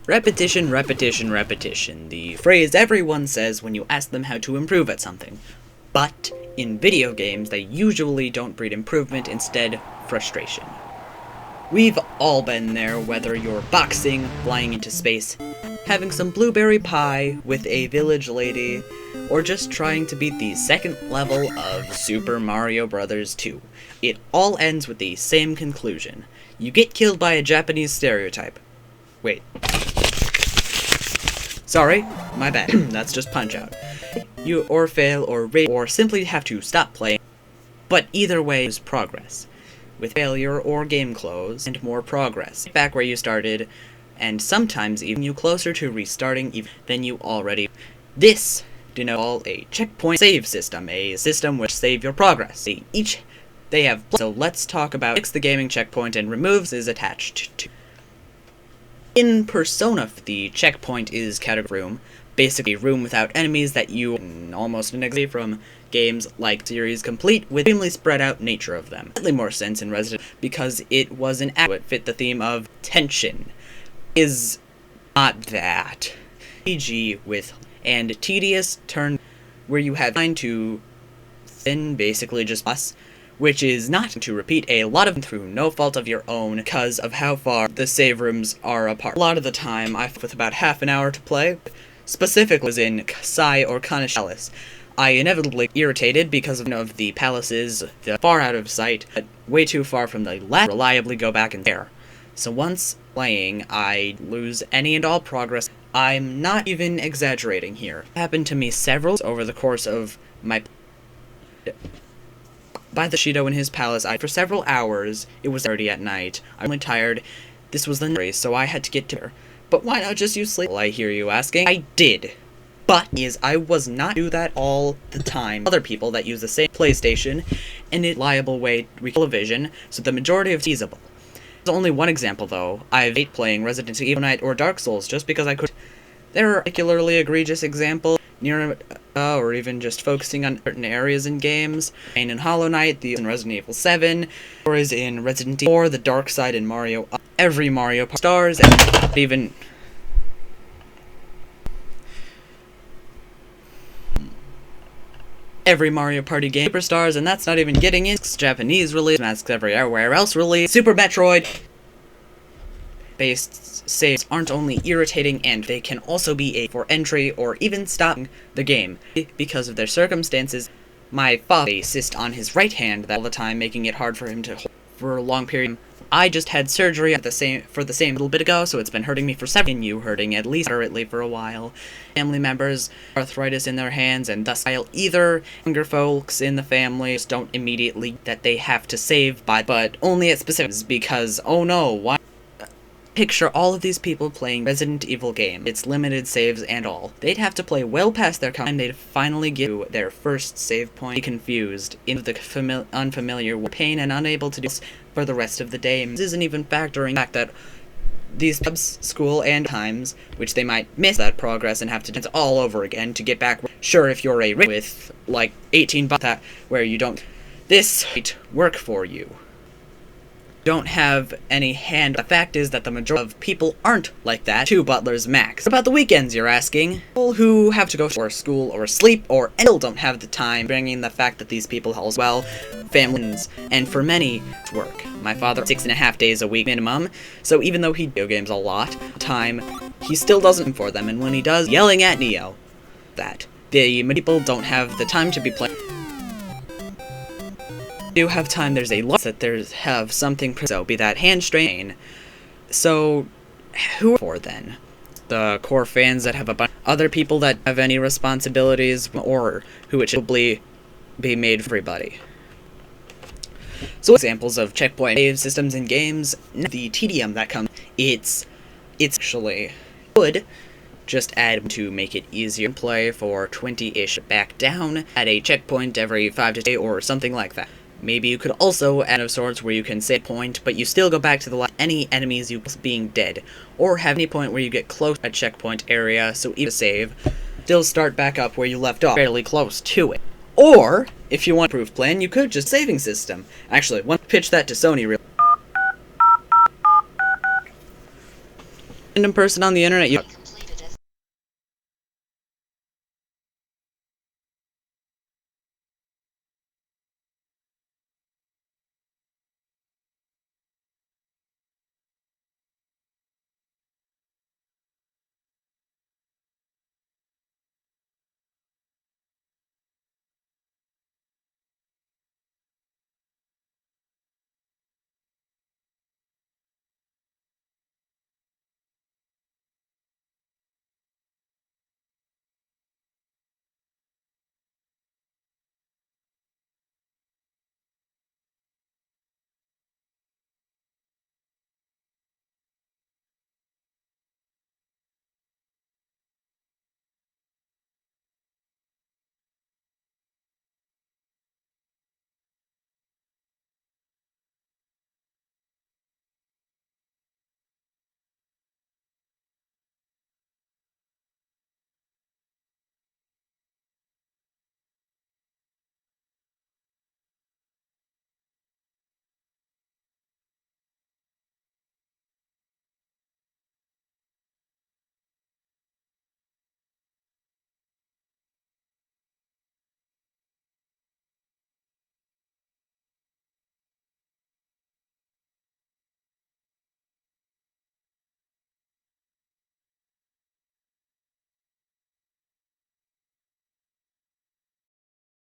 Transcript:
Repetition, repetition, repetition. The phrase everyone says when you ask them how to improve at something. But in video games, they usually don't breed improvement, instead, frustration. We've all been there, whether you're boxing, flying into space, having some blueberry pie with a village lady, or just trying to beat the second level of Super Mario Bros. 2. It all ends with the same conclusion. You get killed by a Japanese stereotype. Wait. Sorry, my bad. That's just Punch-Out. You or fail or rage or simply have to stop playing. But either way is progress. With failure or game close, and more progress. Back where you started, and sometimes even you closer to restarting even than you already. This denotes a checkpoint save system, a system which save your progress. They have. So let's talk about fix the gaming checkpoint and removes is attached to. In Persona, the checkpoint is category room, basically a room without enemies that you almost exactly from games like series complete with extremely spread out nature of them. Slightly more sense in Resident because it was an adequate fit the theme of tension. Is not that. PG with and tedious turn where you have time to thin basically just us, which is not to repeat a lot of them through no fault of your own because of how far the save rooms are apart. A lot of the time, with about half an hour to play, specifically was in Sai or Kanishalis. I inevitably irritated because of the palaces far out of sight, but way too far from the last reliably go back in there. So once playing, I lose any and all progress. I'm not even exaggerating here. It happened to me several over the course of my by the Shido in his palace, for several hours. It was 30 at night. I'm only tired. This was the race, so I had to get to her. But why not just use sleep? Well, I hear you asking. I did. But I was not do that all the time. Other people that use the same PlayStation and a reliable way to television, so the majority of feasible. There's only one example though. I hate playing Resident Evil Night or Dark Souls just because I could. There are particularly egregious examples near or even just focusing on certain areas in games. And in Hollow Knight, in Resident Evil 7, or is in Resident Evil 4, the dark side in Mario, every Mario stars, and even every Mario Party game superstars, and that's not even getting in Japanese release, masks everywhere else release. Super Metroid based saves aren't only irritating, and they can also be for entry or even stopping the game. Because of their circumstances, my father assist on his right hand all the time, making it hard for him to hold for a long period. I just had surgery for the same little bit ago, so it's been hurting me for you hurting at least moderately for a while. Family members, arthritis in their hands, and thus while either younger folks in the family just don't immediately that they have to save by, but only at specifics because, oh no, why? Picture all of these people playing Resident Evil game, its limited saves and all. They'd have to play well past their time they'd finally get to their first save point, be confused, into the unfamiliar pain and unable to do this for the rest of the day. This isn't even factoring the fact that these pubs, school, and times, which they might miss that progress and have to dance all over again to get back. Sure, if you're a with, like, 18 bucks that where you don't, this might work for you. Don't have any hand. The fact is that the majority of people aren't like that. 2 butlers max. What about the weekends, you're asking? People who have to go to school or sleep or still don't have the time, bringing the fact that these people as well, families, and for many, work. My father 6.5 days a week minimum, so even though he video games a lot time, he still doesn't for them, and when he does, yelling at Neo. That the people don't have the time to be playing. Do have time, there's a lot that there's have something, so be that hand strain. So who for then? The core fans that have a bunch other people that have any responsibilities, or who it should probably be made for everybody. So examples of checkpoint save systems in games, the tedium that comes, it's actually good. Just add to make it easier to play for 20-ish back down at a checkpoint every 5 to 8 or something like that. Maybe you could also add of sorts where you can save point, but you still go back to the any enemies you being dead, or have any point where you get close to a checkpoint area, so even save, still start back up where you left off, fairly close to it. Or, if you want a proof plan, you could just saving system. Actually, want to pitch that to Sony real. random person on the internet you